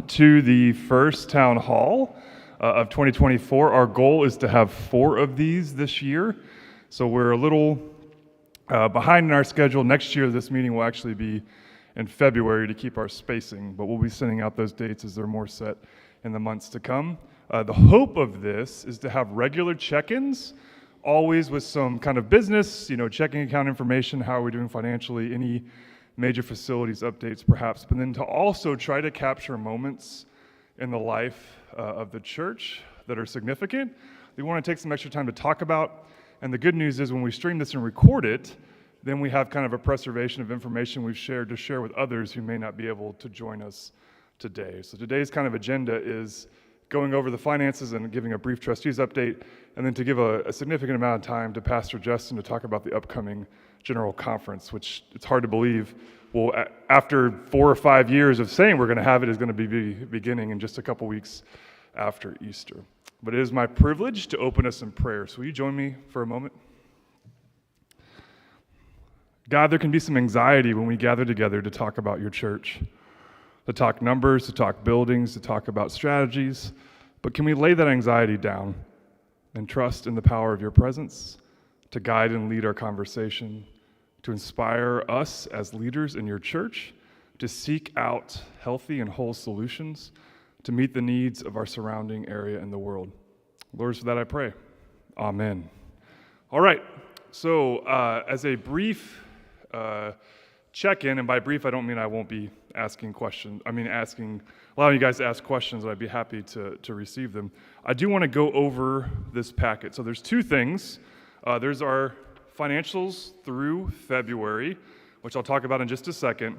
to the first town hall of 2024. Our goal is to have 4 of these this year, so we're a little behind in our schedule. Next year, this meeting will actually be in February to keep our spacing, but we'll be sending out those dates as they're more set in the months to come. The hope of this is to have regular check-ins, always with some kind of business, checking account information, how are we doing financially, any major facilities updates perhaps, but then to also try to capture moments in the life of the church that are significant. We want to take some extra time to talk about, and the good news is when we stream this and record it, then we have kind of a preservation of information we've shared to share with others who may not be able to join us today. So today's kind of agenda is going over the finances and giving a brief trustees update, and then to give a significant amount of time to Pastor Justin to talk about the upcoming General Conference, which it's hard to believe, well, after 4 or 5 years of saying we're going to have it, is going to be beginning in just a couple weeks after Easter. But it is my privilege to open us in prayer. So will you join me for a moment? God, there can be some anxiety when we gather together to talk about your church, to talk numbers, to talk buildings, to talk about strategies. But can we lay that anxiety down and trust in the power of your presence to guide and lead our conversation, to inspire us as leaders in your church to seek out healthy and whole solutions to meet the needs of our surrounding area and the world? Lord, for that I pray. Amen. All right, so as a brief check-in, and by brief I don't mean I won't be asking questions, allowing you guys to ask questions, and I'd be happy to receive them. I do want to go over this packet. So there's 2 things. There's our financials through February, which I'll talk about in just a second.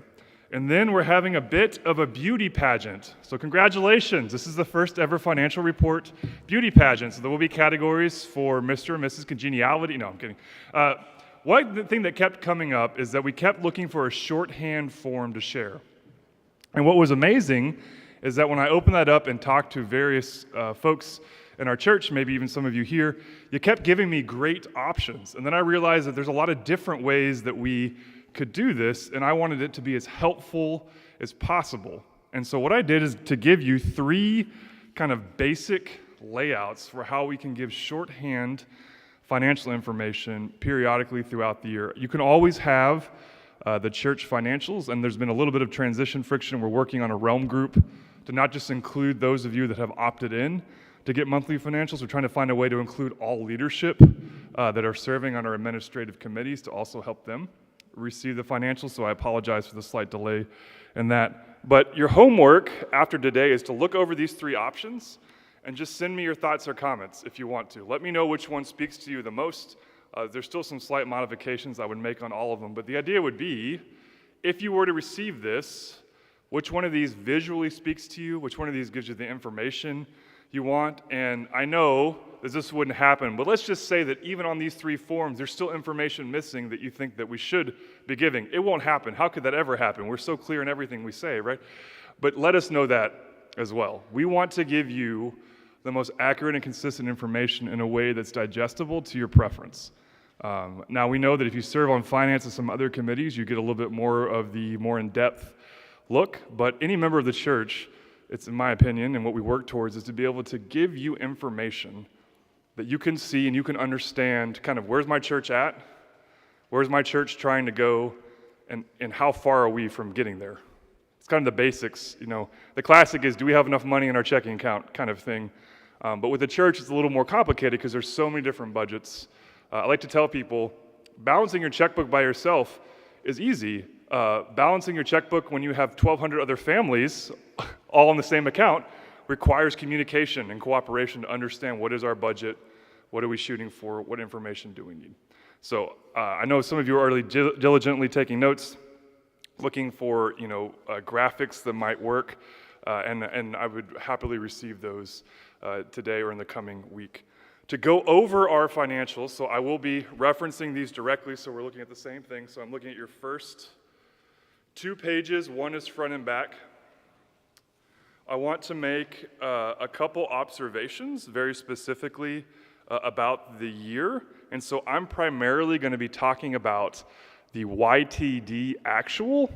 And then we're having a bit of a beauty pageant. So congratulations, this is the first ever financial report beauty pageant. So there will be categories for Mr. and Mrs. Congeniality. No, I'm kidding. One thing that kept coming up is that we kept looking for a shorthand form to share. And what was amazing is that when I opened that up and talked to various folks in our church, maybe even some of you here, you kept giving me great options. And then I realized that there's a lot of different ways that we could do this, and I wanted it to be as helpful as possible. And so what I did is to give you 3 kind of basic layouts for how we can give shorthand financial information periodically throughout the year. You can always have the church financials, and there's been a little bit of transition friction. We're working on a realm group to not just include those of you that have opted in to get monthly financials. We're trying to find a way to include all leadership that are serving on our administrative committees to also help them receive the financials, so I apologize for the slight delay in that. But your homework after today is to look over these 3 options and just send me your thoughts or comments if you want to. Let me know which one speaks to you the most. There's still some slight modifications I would make on all of them, but the idea would be, if you were to receive this, which one of these visually speaks to you, which one of these gives you the information you want. And I know that this wouldn't happen, but let's just say that even on these 3 forms, there's still information missing that you think that we should be giving. It won't happen. How could that ever happen? We're so clear in everything we say, right? But let us know that as well. We want to give you the most accurate and consistent information in a way that's digestible to your preference. Now, we know that if you serve on finance and some other committees, you get a little bit more of the more in-depth look, but any member of the church, it's in my opinion, and what we work towards is to be able to give you information that you can see and you can understand kind of where's my church at, where's my church trying to go, and how far are we from getting there. It's kind of the basics, The classic is, do we have enough money in our checking account kind of thing. But with the church, it's a little more complicated because there's so many different budgets. I like to tell people, balancing your checkbook by yourself is easy. Balancing your checkbook when you have 1,200 other families all on the same account requires communication and cooperation to understand what is our budget, what are we shooting for, what information do we need. So I know some of you are already diligently taking notes, looking for graphics that might work, and I would happily receive those today or in the coming week. To go over our financials, so I will be referencing these directly, so we're looking at the same thing. So I'm looking at your first 2 pages. One is front and back. I want to make a couple observations very specifically about the year. And so I'm primarily going to be talking about the YTD actual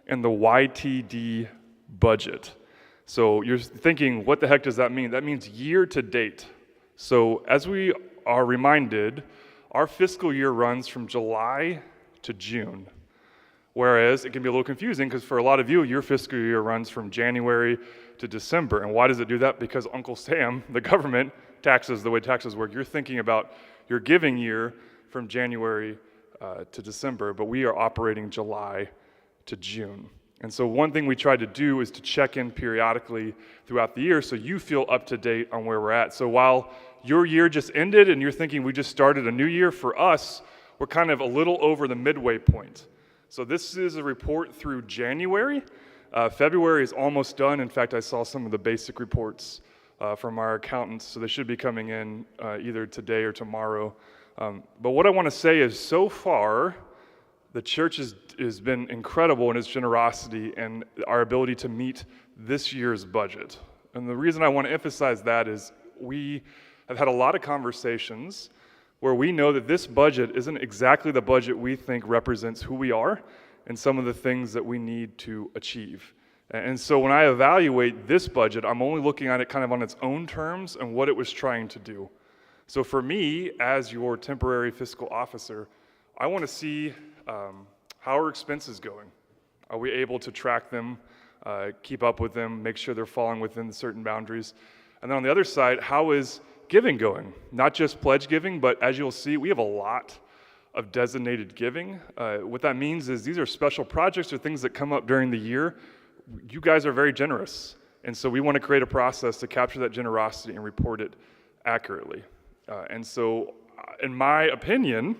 and the YTD budget. So you're thinking, what the heck does that mean? That means year to date. So as we are reminded, our fiscal year runs from July to June. Whereas it can be a little confusing because for a lot of you, your fiscal year runs from January to December. And why does it do that? Because Uncle Sam, the government, taxes, the way taxes work, you're thinking about your giving year from January to December, but we are operating July to June. And so one thing we try to do is to check in periodically throughout the year so you feel up to date on where we're at. So while your year just ended and you're thinking we just started a new year, for us, we're kind of a little over the midway point. So this is a report through January. February is almost done. In fact, I saw some of the basic reports from our accountants, so they should be coming in either today or tomorrow. But what I want to say is so far, the church has been incredible in its generosity and our ability to meet this year's budget. And the reason I want to emphasize that is we have had a lot of conversations where we know that this budget isn't exactly the budget we think represents who we are and some of the things that we need to achieve. And so when I evaluate this budget, I'm only looking at it kind of on its own terms and what it was trying to do. So for me, as your temporary fiscal officer, I want to see how are expenses going? Are we able to track them, keep up with them, make sure they're falling within certain boundaries? And then on the other side, how is giving going? Not just pledge giving, but as you'll see, we have a lot of designated giving. What that means is these are special projects or things that come up during the year. You guys are very generous, and so we want to create a process to capture that generosity and report it accurately. And so, in my opinion,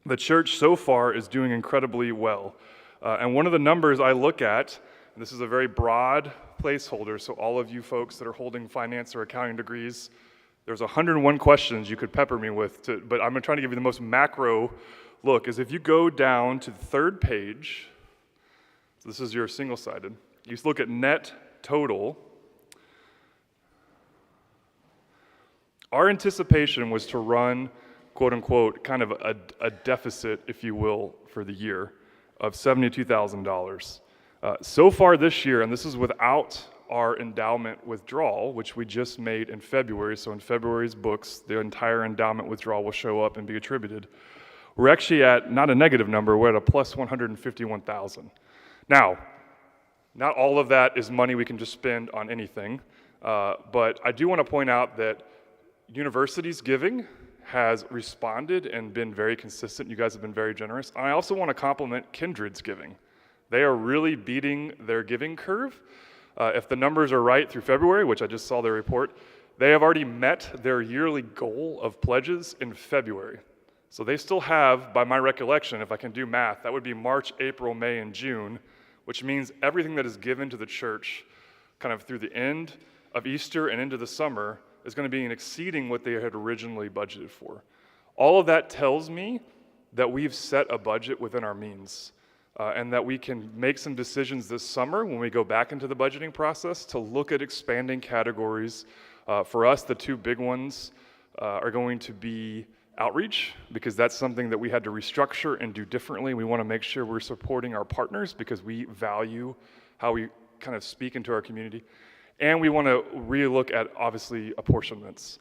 the church so far is doing incredibly well. And one of the numbers I look at, and this is a very broad placeholder, so all of you folks that are holding finance or accounting degrees, there's 101 questions you could pepper me with, but I'm trying to give you the most macro look, is if you go down to the third page, so this is your single-sided, you look at net total. Our anticipation was to run, quote unquote, kind of a deficit, if you will, for the year of $72,000. So far this year, and this is without our endowment withdrawal, which we just made in February, so in February's books, the entire endowment withdrawal will show up and be attributed. We're actually at not a negative number, we're at a plus 151,000. Now, not all of that is money we can just spend on anything, but I do want to point out that universities giving has responded and been very consistent. You guys have been very generous. I also want to compliment Kindred's giving. They are really beating their giving curve. If the numbers are right through February, which I just saw their report, they have already met their yearly goal of pledges in February. So they still have, by my recollection, if I can do math, that would be March, April, May, and June, which means everything that is given to the church kind of through the end of Easter and into the summer is going to be exceeding what they had originally budgeted for. All of that tells me that we've set a budget within our means and that we can make some decisions this summer when we go back into the budgeting process to look at expanding categories. For us, the two big ones are going to be outreach, because that's something that we had to restructure and do differently. We want to make sure we're supporting our partners because we value how we kind of speak into our community. And we want to relook at, obviously, apportionments.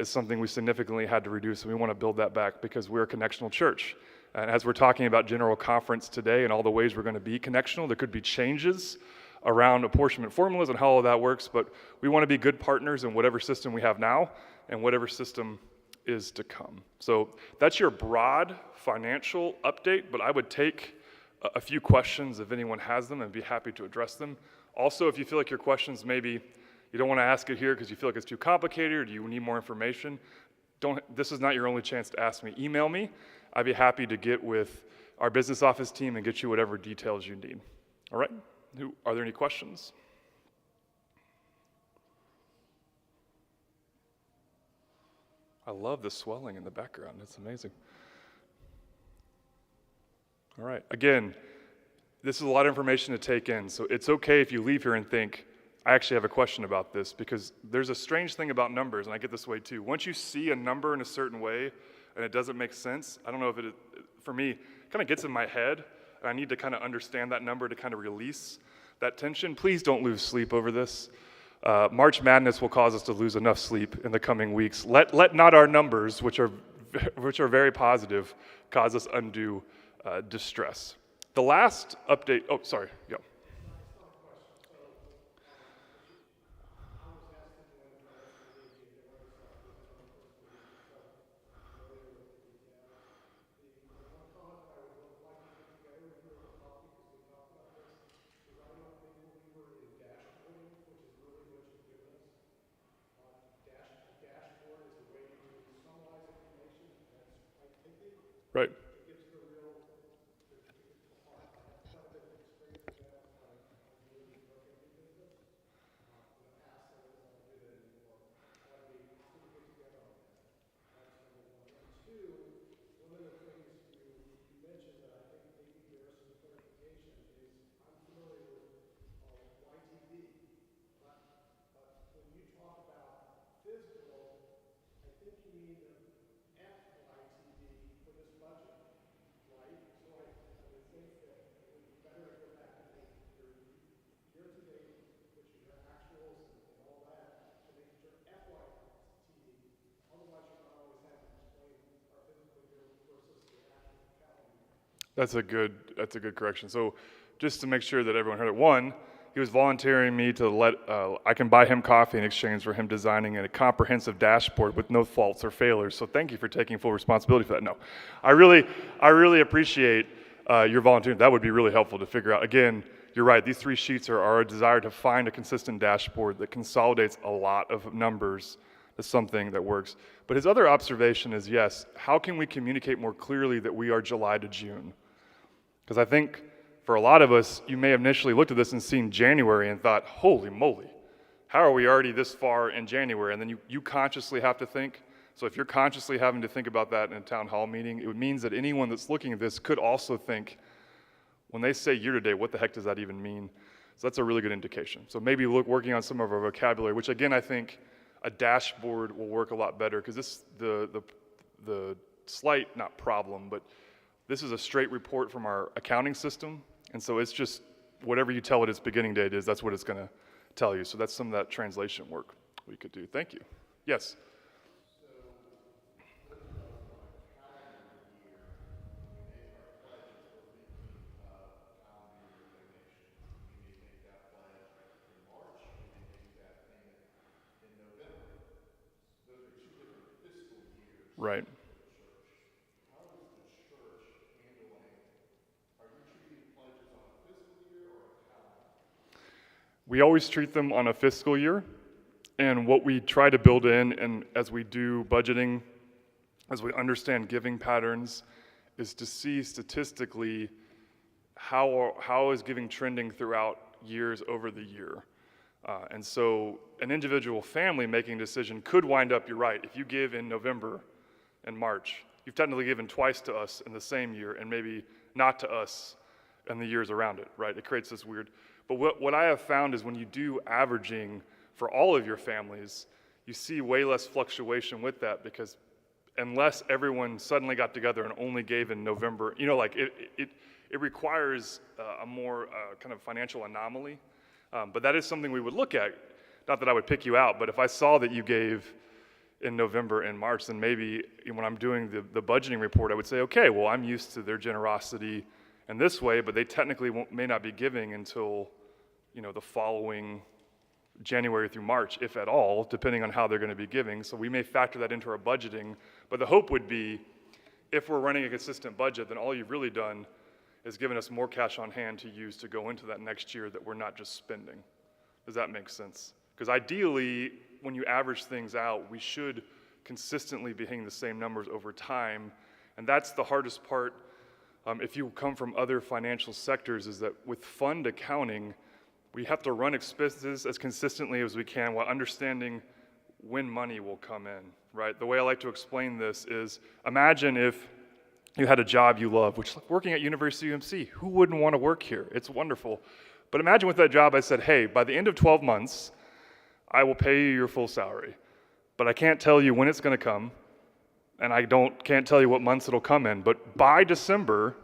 Is something we significantly had to reduce, and we want to build that back because we're a connectional church. And as we're talking about General Conference today and all the ways we're going to be connectional, there could be changes around apportionment formulas and how all of that works, but we want to be good partners in whatever system we have now and whatever system is to come. So that's your broad financial update, but I would take a few questions if anyone has them and be happy to address them. Also, if you feel like your questions maybe you don't want to ask it here because you feel like it's too complicated or do you need more information, this is not your only chance to ask me. Email me. I'd be happy to get with our business office team and get you whatever details you need. All right? Are there any questions? I love the swelling in the background. It's amazing. All right. Again, this is a lot of information to take in, so it's okay if you leave here and think, I actually have a question about this, because there's a strange thing about numbers, and I get this way too. Once you see a number in a certain way and it doesn't make sense, I don't know if for me, it kind of gets in my head, and I need to kind of understand that number to kind of release. that tension. Please don't lose sleep over this. March Madness will cause us to lose enough sleep in the coming weeks. Let not our numbers, which are very positive, cause us undue distress. The last update, oh, sorry, yeah. Right. That's a good correction. So just to make sure that everyone heard it, one, he was volunteering me to I can buy him coffee in exchange for him designing a comprehensive dashboard with no faults or failures. So thank you for taking full responsibility for that. No, I really appreciate your volunteering. That would be really helpful to figure out. Again, you're right. These 3 sheets are a desire to find a consistent dashboard that consolidates a lot of numbers to something that works. But his other observation is, yes, how can we communicate more clearly that we are July to June? Because I think for a lot of us, you may have initially looked at this and seen January and thought, holy moly, how are we already this far in January? And then you consciously have to think. So if you're consciously having to think about that in a town hall meeting, it means that anyone that's looking at this could also think, when they say year to date, what the heck does that even mean? So that's a really good indication. So maybe working on some of our vocabulary, which again, I think a dashboard will work a lot better, because the slight, not problem, but this is a straight report from our accounting system, and so it's just whatever you tell it its beginning date is, that's what it's going to tell you. So that's some of that translation work we could do. Thank you. Yes? Right. We always treat them on a fiscal year, and what we try to build in, and as we do budgeting, as we understand giving patterns, is to see statistically how is giving trending throughout years over the year. And so an individual family making a decision could wind up, you're right, if you give in November and March, you've technically given twice to us in the same year, and maybe not to us in the years around it, right? It creates this weird. But what I have found is when you do averaging for all of your families, you see way less fluctuation with that, because unless everyone suddenly got together and only gave in November, like it requires a more kind of financial anomaly. But that is something we would look at. Not that I would pick you out, but if I saw that you gave in November and March, then maybe when I'm doing the budgeting report, I would say, okay, well, I'm used to their generosity in this way, but they technically may not be giving until the following January through March, if at all, depending on how they're going to be giving. So we may factor that into our budgeting. But the hope would be, if we're running a consistent budget, then all you've really done is given us more cash on hand to use to go into that next year that we're not just spending. Does that make sense? Because ideally, when you average things out, we should consistently be hitting the same numbers over time. And that's the hardest part. If you come from other financial sectors, is that with fund accounting, we have to run expenses as consistently as we can while understanding when money will come in, right? The way I like to explain this is, imagine if you had a job you love, which, like working at University UMC, who wouldn't want to work here? It's wonderful. But imagine with that job, I said, hey, by the end of 12 months, I will pay you your full salary, but I can't tell you when it's going to come, and I can't tell you what months it'll come in, but by December,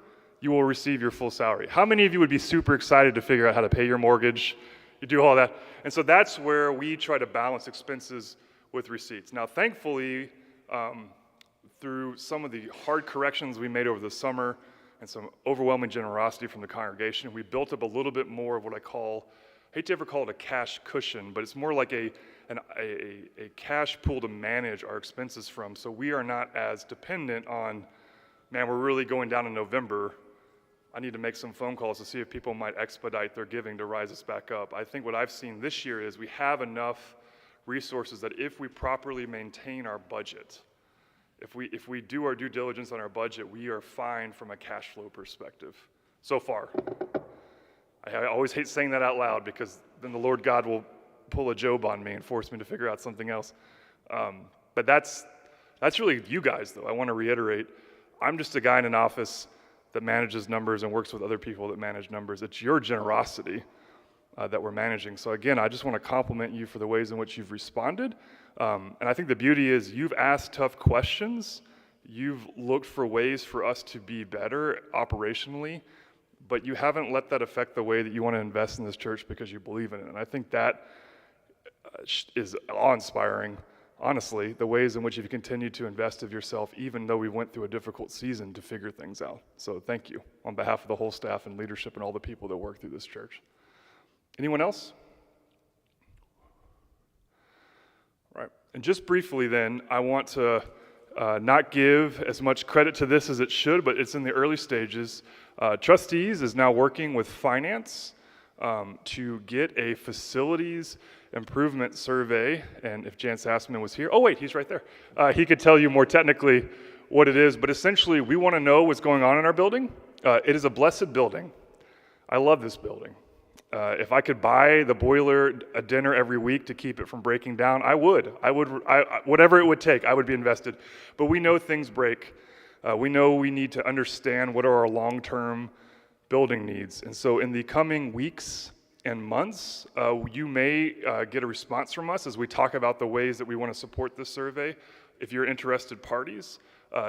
you will receive your full salary. How many of you would be super excited to figure out how to pay your mortgage? You do all that. And so that's where we try to balance expenses with receipts. Now, thankfully, through some of the hard corrections we made over the summer and some overwhelming generosity from the congregation, we built up a little bit more of what I hate to ever call it a cash cushion, but it's more like a cash pool to manage our expenses from. So we are not as dependent on, man, we're really going down in November. I need to make some phone calls to see if people might expedite their giving to rise us back up. I think what I've seen this year is we have enough resources that if we properly maintain our budget, if we do our due diligence on our budget, we are fine from a cash flow perspective, so far. I always hate saying that out loud because then the Lord God will pull a Job on me and force me to figure out something else. But that's really you guys, though. I want to reiterate, I'm just a guy in an office that manages numbers and works with other people that manage numbers. It's your generosity that we're managing. So again, I just want to compliment you for the ways in which you've responded. And I think the beauty is you've asked tough questions. You've looked for ways for us to be better operationally, but you haven't let that affect the way that you want to invest in this church because you believe in it. And I think that is awe-inspiring. Honestly, the ways in which you've continued to invest of yourself, even though we went through a difficult season to figure things out. So thank you on behalf of the whole staff and leadership and all the people that work through this church. Anyone else? Right. And just briefly then, I want to not give as much credit to this as it should, but it's in the early stages. Trustees is now working with finance to get a facilities improvement survey, and if Jan Sassman was here, oh wait, he's right there. He could tell you more technically what it is, but essentially we want to know what's going on in our building. It is a blessed building. I love this building. If I could buy the boiler a dinner every week to keep it from breaking down, I would, whatever it would take, I would be invested. But we know things break. We know we need to understand what are our long-term building needs. And so in the coming weeks and months, you may get a response from us as we talk about the ways that we want to support this survey. If you're interested parties,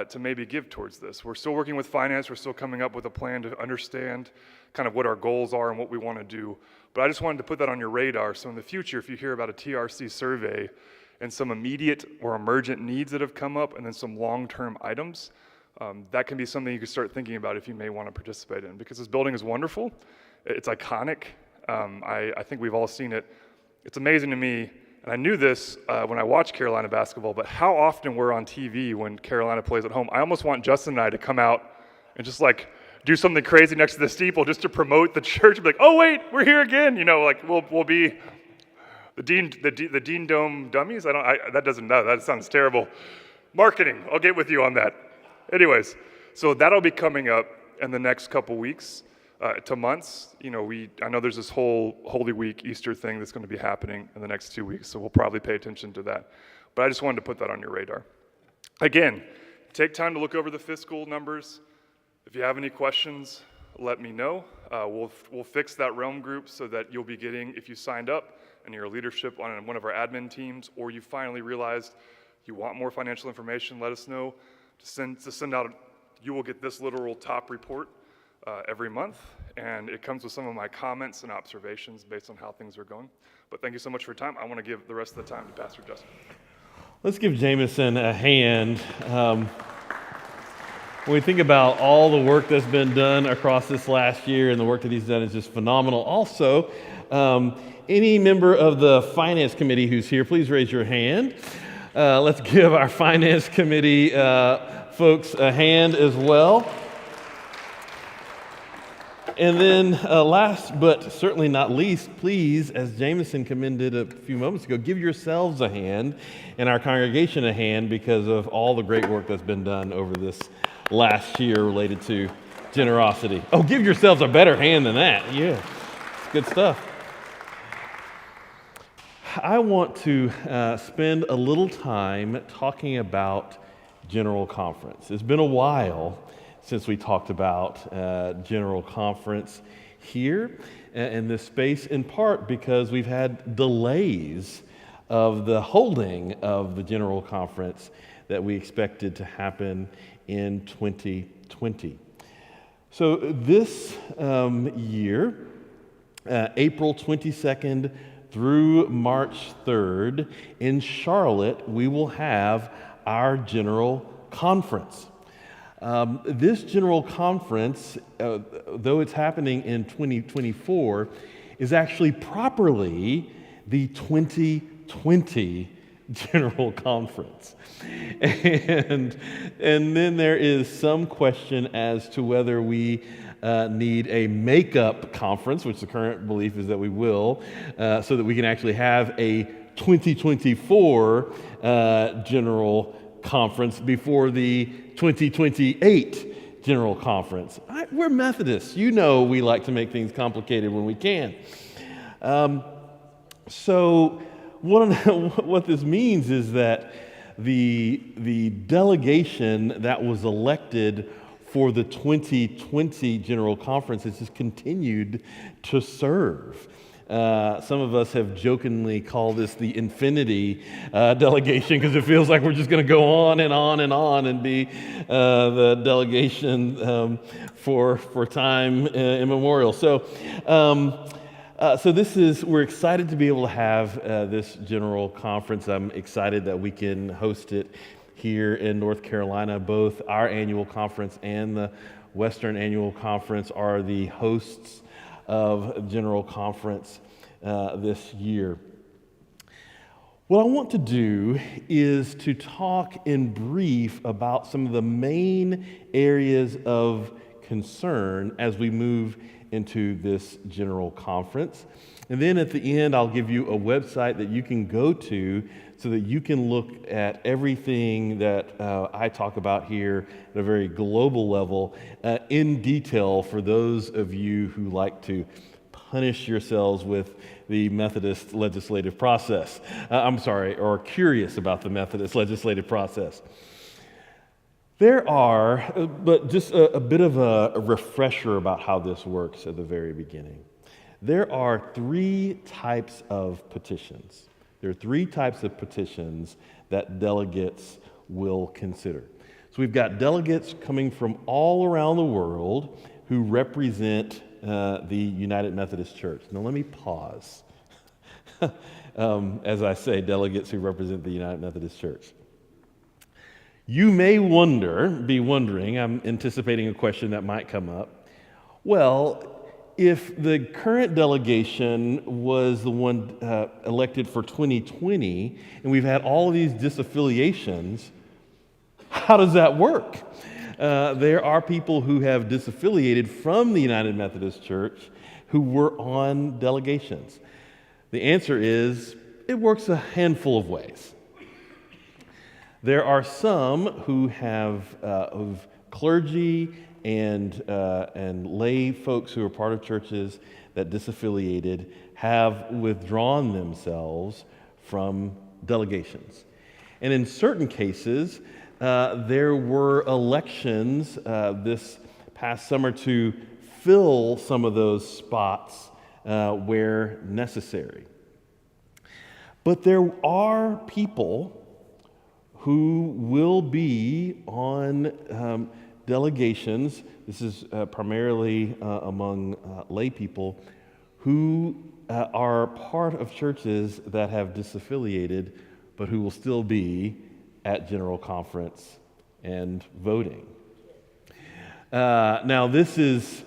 to maybe give towards this. We're still working with finance. We're still coming up with a plan to understand kind of what our goals are and what we want to do. But I just wanted to put that on your radar. So in the future, if you hear about a TRC survey and some immediate or emergent needs that have come up and then some long-term items, that can be something you can start thinking about if you may want to participate in, because this building is wonderful. It's iconic. I think we've all seen it. It's amazing to me, and I knew this when I watched Carolina basketball, but how often we're on TV when Carolina plays at home. I almost want Justin and I to come out and just like do something crazy next to the steeple just to promote the church. Be like, oh wait, we're here again. You know, like we'll be the Dean Dome dummies. That sounds terrible. Marketing, I'll get with you on that. Anyways, so that'll be coming up in the next couple weeks to months. You know, I know there's this whole Holy Week Easter thing that's going to be happening in the next 2 weeks, so we'll probably pay attention to that. But I just wanted to put that on your radar. Again, take time to look over the fiscal numbers. If you have any questions, let me know. We'll fix that realm group so that you'll be getting, if you signed up and you're a leadership on one of our admin teams, or you finally realized you want more financial information, let us know. To send out, you will get this literal top report every month, and it comes with some of my comments and observations based on how things are going. But thank you so much for your time. I want to give the rest of the time to Pastor Justin. Let's give Jameson a hand. When we think about all the work that's been done across this last year, and the work that he's done is just phenomenal. Also, any member of the finance committee who's here, please raise your hand. Let's give our finance committee folks a hand as well. And then last but certainly not least, please, as Jameson commended a few moments ago, give yourselves a hand and our congregation a hand because of all the great work that's been done over this last year related to generosity. Oh, give yourselves a better hand than that. Yeah, it's good stuff. I want to spend a little time talking about General Conference. It's been a while since we talked about General Conference here in this space, in part because we've had delays of the holding of the General Conference that we expected to happen in 2020. So this year, April 22nd through March 3rd, in Charlotte, we will have our General Conference. This General Conference, though it's happening in 2024, is actually properly the 2020 General Conference. And then there is some question as to whether we need a makeup conference, which the current belief is that we will, so that we can actually have a 2024 General Conference before the 2028 General Conference. We're Methodists. You know we like to make things complicated when we can. So what this means is that the delegation that was elected for the 2020 General Conference has just continued to serve. Some of us have jokingly called this the infinity delegation because it feels like we're just going to go on and on and on and be the delegation for time immemorial. So we're excited to be able to have this General Conference. I'm excited that we can host it here in North Carolina. Both our annual conference and the Western Annual Conference are the hosts of General Conference this year. What I want to do is to talk in brief about some of the main areas of concern as we move into this General Conference. And then at the end, I'll give you a website that you can go to so that you can look at everything that I talk about here at a very global level in detail for those of you who like to punish yourselves with the Methodist legislative process. Or curious about the Methodist legislative process. There are, but just a bit of a refresher about how this works at the very beginning. There are three types of petitions. There are three types of petitions that delegates will consider. So we've got delegates coming from all around the world who represent the United Methodist Church. Now let me pause as I say delegates who represent the United Methodist Church. You may be wondering, I'm anticipating a question that might come up. Well, if the current delegation was the one elected for 2020, and we've had all of these disaffiliations, how does that work? There are people who have disaffiliated from the United Methodist Church who were on delegations. The answer is, it works a handful of ways. There are some who have of clergy and lay folks who are part of churches that disaffiliated have withdrawn themselves from delegations. And in certain cases, there were elections this past summer to fill some of those spots where necessary. But there are people who will be on delegations. This is primarily among lay people who are part of churches that have disaffiliated, but who will still be at General Conference and voting. Now, this is,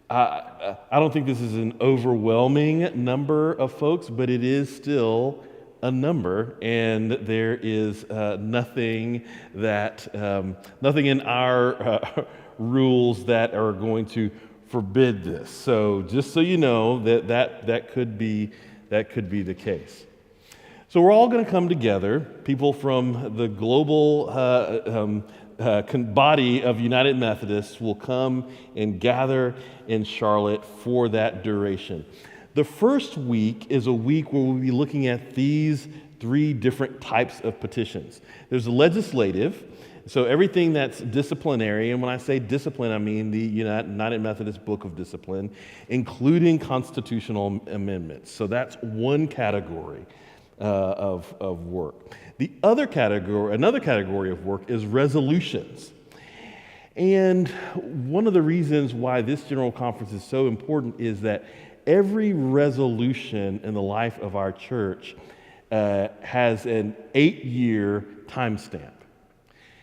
I don't think this is an overwhelming number of folks, but it is still a number, and there is nothing in our rules that are going to forbid this. So just so you know that could be the case. So we're all going to come together. People from the global body of United Methodists will come and gather in Charlotte for that duration. The first week is a week where we'll be looking at these three different types of petitions. There's legislative, so everything that's disciplinary, and when I say discipline, I mean the United Methodist Book of Discipline, including constitutional amendments. So that's one category of work. Another category of work is resolutions. And one of the reasons why this General Conference is so important is that every resolution in the life of our church has an 8-year timestamp.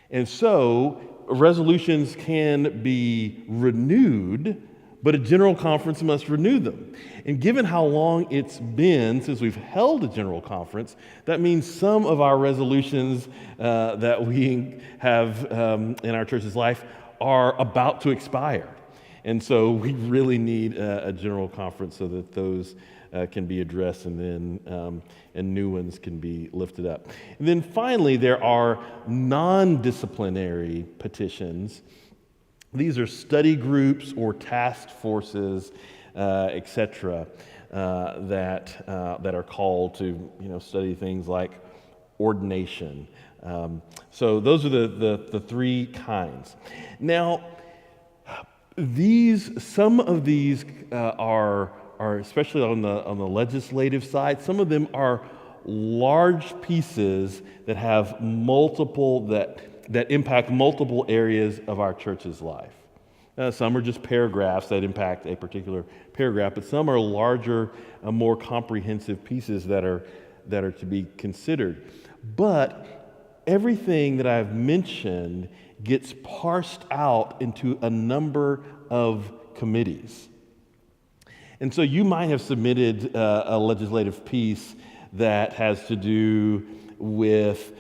And so resolutions can be renewed, but a General Conference must renew them. And given how long it's been since we've held a General Conference, that means some of our resolutions that we have in our church's life are about to expire. And so we really need a General Conference so that those can be addressed and new ones can be lifted up. And then finally, there are non-disciplinary petitions. These are study groups or task forces, etc., that are called to study things like ordination. So those are the three kinds. Now, some of these are especially on the legislative side. Some of them are large pieces that have multiple that impact multiple areas of our church's life. Some are just paragraphs that impact a particular paragraph, but some are larger, more comprehensive pieces that are to be considered. But everything that I've mentioned gets parsed out into a number of committees. And so you might have submitted a legislative piece that has to do with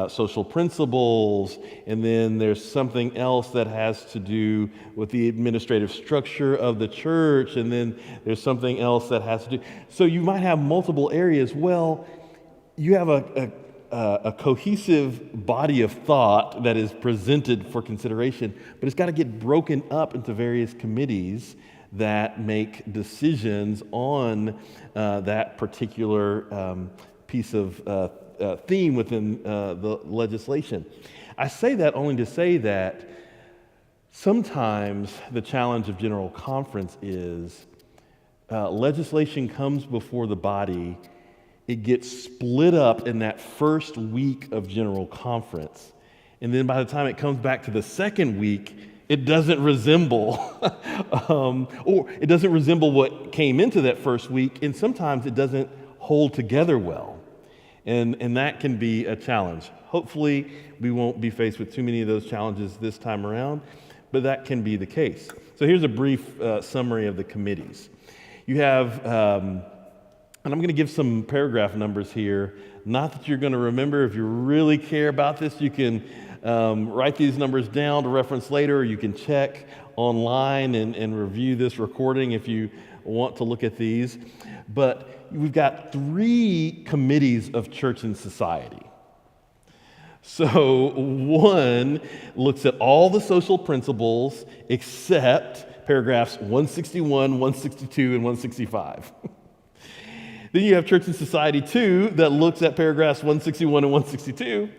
social principles, and then there's something else that has to do with the administrative structure of the church, and then there's something else that has to do. So you might have multiple areas. Well, you have a cohesive body of thought that is presented for consideration, but it's got to get broken up into various committees that make decisions on that particular piece of theme within the legislation. I say that only to say that sometimes the challenge of General Conference is legislation comes before the body. It gets split up in that first week of General Conference. And then by the time it comes back to the second week, it doesn't resemble, or it doesn't resemble what came into that first week, and sometimes it doesn't hold together well. And that can be a challenge. Hopefully, we won't be faced with too many of those challenges this time around, but that can be the case. So here's a brief summary of the committees. You have, and I'm going to give some paragraph numbers here. Not that you're going to remember. If you really care about this, you can write these numbers down to reference later, or you can check online and review this recording if you want to look at these. But we've got 3 committees of church and society. So one looks at all the social principles except paragraphs 161, 162, and 165. Then you have Church and Society 2 that looks at paragraphs 161 and 162.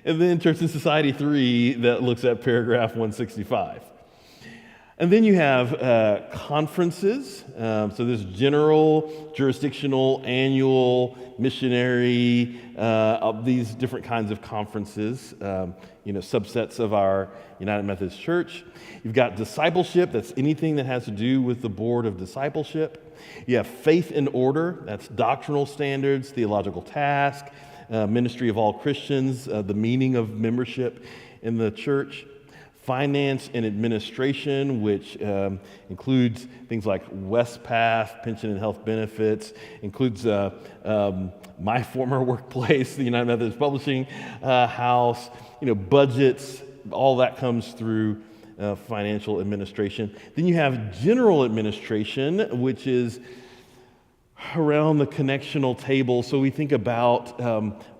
And then Church and Society 3 that looks at paragraph 165. And then you have conferences. So there's general, jurisdictional, annual, missionary, these different kinds of conferences, subsets of our United Methodist Church. You've got discipleship. That's anything that has to do with the board of discipleship. You have faith and order. That's doctrinal standards, theological task, ministry of all Christians, the meaning of membership in the church. Finance and administration, which includes things like WestPath, pension and health benefits, includes my former workplace, the United Methodist Publishing House, budgets, all that comes through financial administration. Then you have general administration, which is around the connectional table. So we think about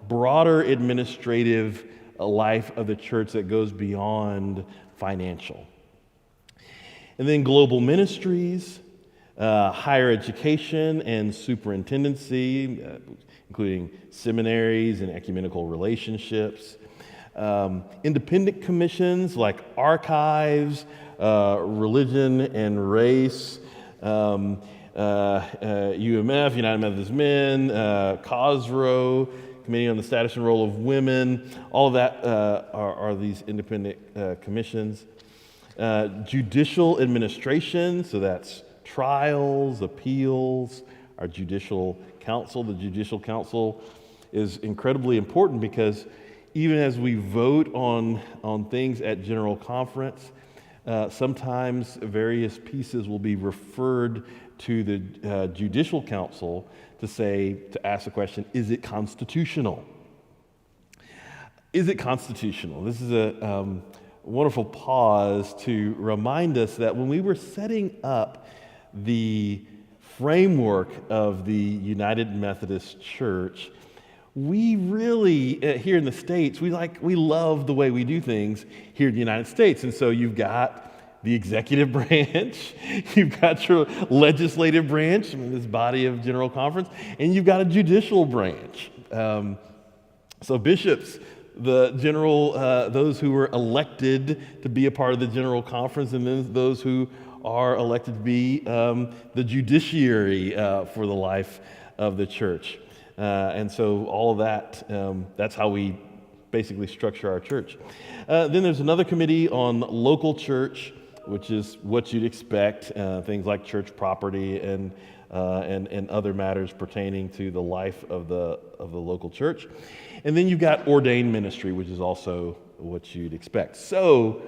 broader administrative life of the church that goes beyond financial. And then global ministries, higher education and superintendency, including seminaries and ecumenical relationships. Independent commissions like archives, religion and race, UMF, United Methodist Men, COSRO, Committee on the Status and Role of Women, all of that are these independent commissions. Judicial administration, so that's trials, appeals, our judicial council. The judicial council is incredibly important because even as we vote on things at General Conference, sometimes various pieces will be referred to the judicial council to ask the question, is it constitutional? Is it constitutional? This is a wonderful pause to remind us that when we were setting up the framework of the United Methodist Church, we really, here in the States, we love the way we do things here in the United States. And so you've got the executive branch, you've got your legislative branch, this body of General Conference, and you've got a judicial branch. So bishops, those who were elected to be a part of the General Conference, and then those who are elected to be the judiciary for the life of the church. And so all of that, that's how we basically structure our church. Then there's another committee on local church, which is what you'd expect, things like church property and other matters pertaining to the life of the local church. And then you've got ordained ministry, which is also what you'd expect. So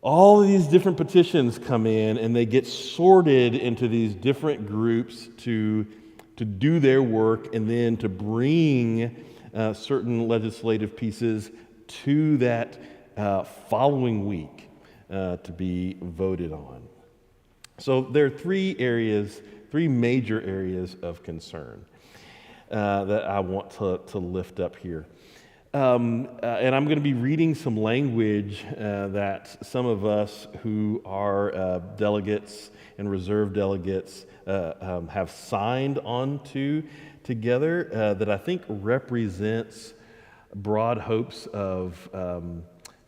all of these different petitions come in and they get sorted into these different groups to do their work and then to bring certain legislative pieces to that following week to be voted on. So there are three major areas of concern that I want to lift up here. And I'm going to be reading some language that some of us who are delegates and reserve delegates have signed on to together that I think represents broad hopes of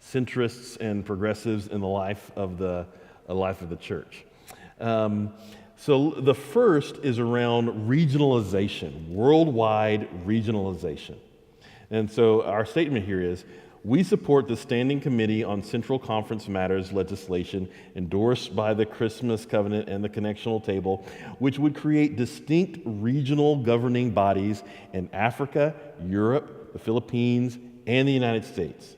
centrists and progressives in the life of the church. So the first is around regionalization, worldwide regionalization. And so our statement here is, we support the Standing Committee on Central Conference Matters legislation endorsed by the Christmas Covenant and the Connectional Table, which would create distinct regional governing bodies in Africa, Europe, the Philippines, and the United States.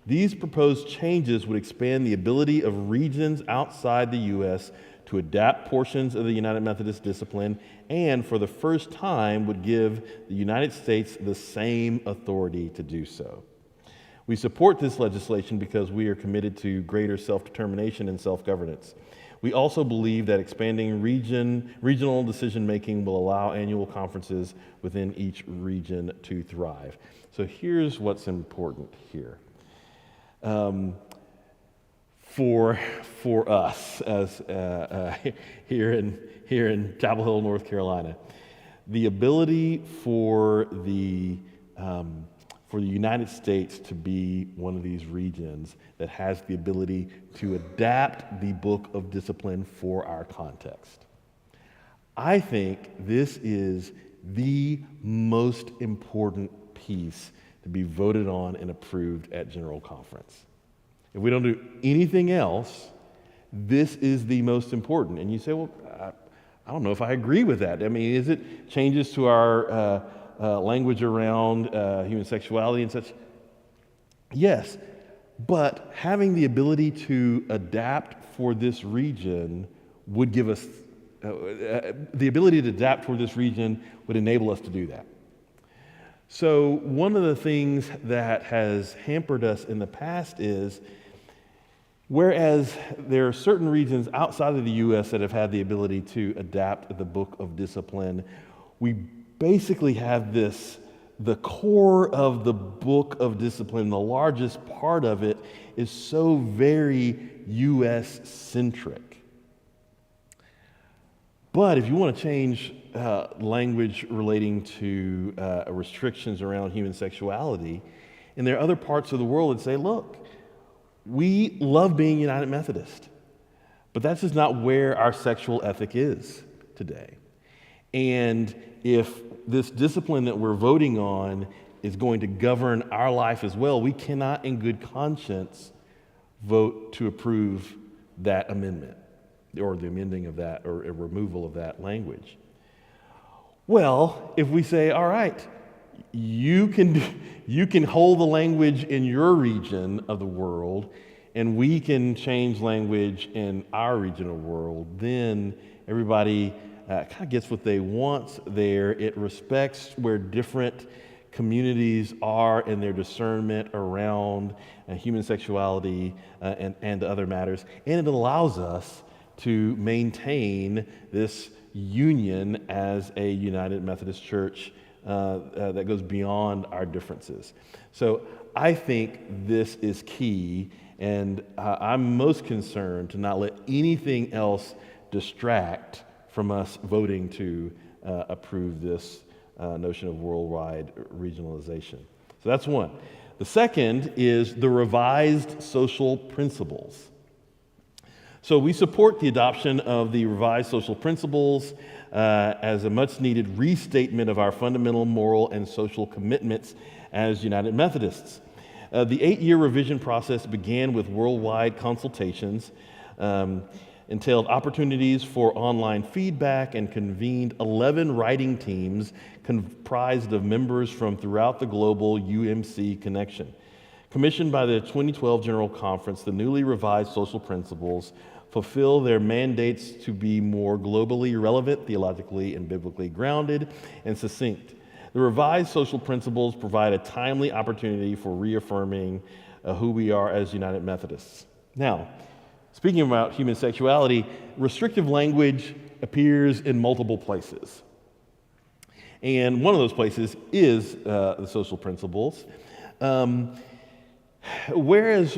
These proposed changes would expand the ability of regions outside the U.S. to adapt portions of the United Methodist discipline, and for the first time would give the United States the same authority to do so. We support this legislation because we are committed to greater self-determination and self-governance. We also believe that expanding regional decision-making will allow annual conferences within each region to thrive. So here's what's important here. For us as here in Chapel Hill, North Carolina, the ability for the United States to be one of these regions that has the ability to adapt the book of discipline for our context. I think this is the most important piece to be voted on and approved at General Conference. If we don't do anything else, this is the most important. And you say, well, I don't know if I agree with that. I mean, is it changes to our language around human sexuality and such? Yes, but having the ability to adapt for this region would give us, the ability to adapt for this region would enable us to do that. So one of the things that has hampered us in the past is, whereas there are certain regions outside of the U.S. that have had the ability to adapt the book of discipline, we basically have the core of the book of discipline, the largest part of it, is so very U.S.-centric. But if you want to change language relating to restrictions around human sexuality, and there are other parts of the world that say, look, we love being United Methodist, but that's just not where our sexual ethic is today. And if this discipline that we're voting on is going to govern our life as well, we cannot in good conscience vote to approve that amendment or the amending of that or a removal of that language? Well, if we say, all right, you can hold the language in your region of the world, and we can change language in our region of the world, then everybody kind of gets what they want there. It respects where different communities are in their discernment around human sexuality and other matters, and it allows us to maintain this union as a United Methodist Church that goes beyond our differences. So I think this is key, and I'm most concerned to not let anything else distract from us voting to approve this notion of worldwide regionalization. So that's one. The second is the revised social principles. So we support the adoption of the revised social principles as a much-needed restatement of our fundamental moral and social commitments as United Methodists. The 8-year revision process began with worldwide consultations, entailed opportunities for online feedback, and convened 11 writing teams comprised of members from throughout the global UMC connection. Commissioned by the 2012 General Conference, the newly revised social principles fulfill their mandates to be more globally relevant, theologically and biblically grounded, and succinct. The revised social principles provide a timely opportunity for reaffirming who we are as United Methodists. Now, speaking about human sexuality, restrictive language appears in multiple places. And one of those places is the social principles. Whereas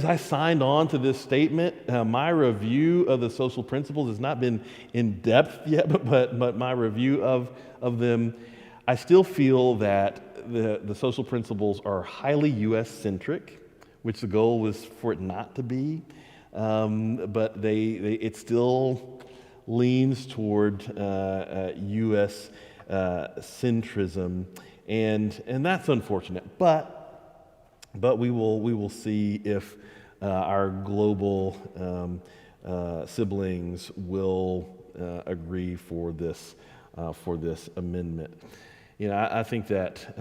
I signed on to this statement, my review of the social principles has not been in depth yet, but my review of them, I still feel that the social principles are highly U.S.-centric, which the goal was for it not to be, but it still leans toward U.S. Centrism, and that's unfortunate. But we will see if our global siblings will agree for this amendment. I think that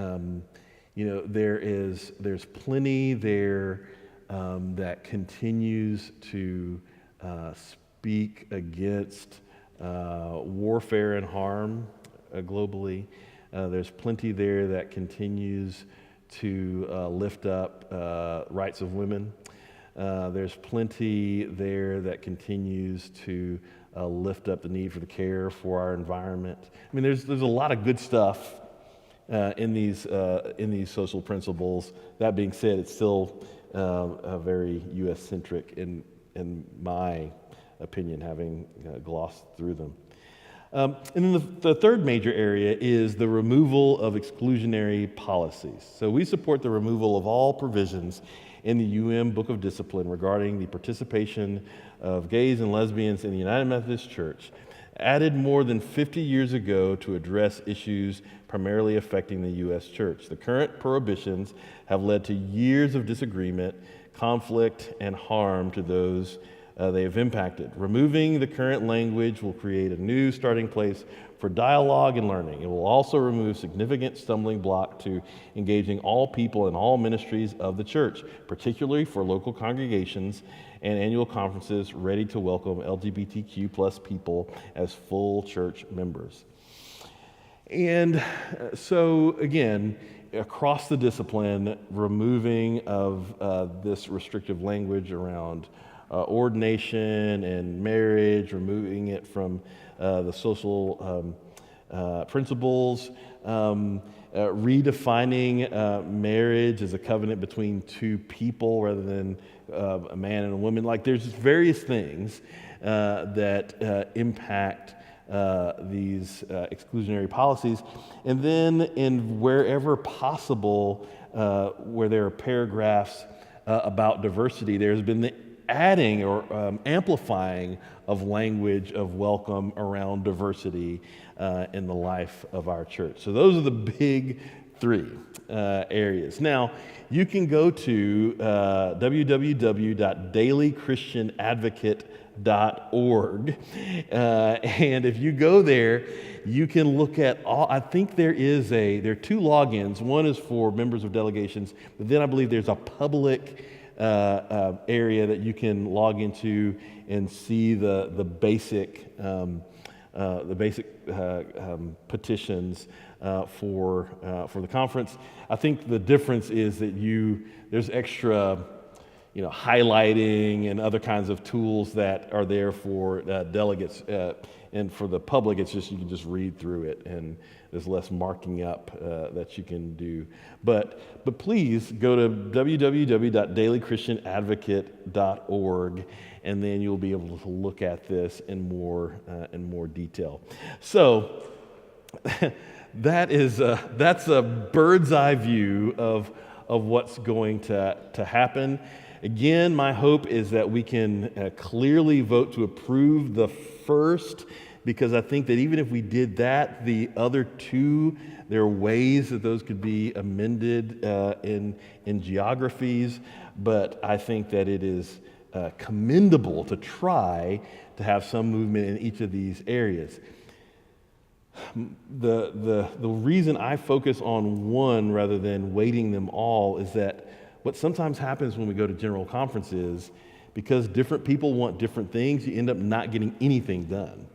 there's plenty there that continues to speak against warfare and harm globally. There's plenty there that continues to lift up rights of women. There's plenty there that continues to lift up the need for the care for our environment. I mean, there's a lot of good stuff in these social principles. That being said, it's still very U.S.-centric in my opinion, having glossed through them. And then the third major area is the removal of exclusionary policies. So we support the removal of all provisions in the UM Book of Discipline regarding the participation of gays and lesbians in the United Methodist Church, added more than 50 years ago to address issues primarily affecting the U.S. Church. The current prohibitions have led to years of disagreement, conflict, and harm to those they have impacted. Removing the current language will create a new starting place for dialogue and learning. It will also remove significant stumbling block to engaging all people in all ministries of the church, particularly for local congregations and annual conferences ready to welcome LGBTQ plus people as full church members. And so again, across the discipline, removing of this restrictive language around ordination and marriage, removing it from the social principles, redefining marriage as a covenant between two people rather than a man and a woman. Like there's various things that impact these exclusionary policies. And then in wherever possible, where there are paragraphs about diversity, there's been the adding or amplifying of language of welcome around diversity in the life of our church. So those are the big areas. Now, you can go to www.dailychristianadvocate.org, and if you go there, you can look at all. I think there are two logins. One is for members of delegations, but then I believe there's a public area that you can log into and see the basic petitions for the conference. I think the difference is that there's extra, highlighting and other kinds of tools that are there for delegates, and for the public, it's just you can just read through it, and there's less marking up that you can do. But please go to www.dailychristianadvocate.org, and then you'll be able to look at this in more detail. So that's a bird's eye view of what's going to happen. Again, my hope is that we can clearly vote to approve the first, because I think that even if we did that, the other two, there are ways that those could be amended in geographies, but I think that it is commendable to try to have some movement in each of these areas. The reason I focus on one rather than weighting them all is that what sometimes happens when we go to general conferences, because different people want different things, you end up not getting anything done.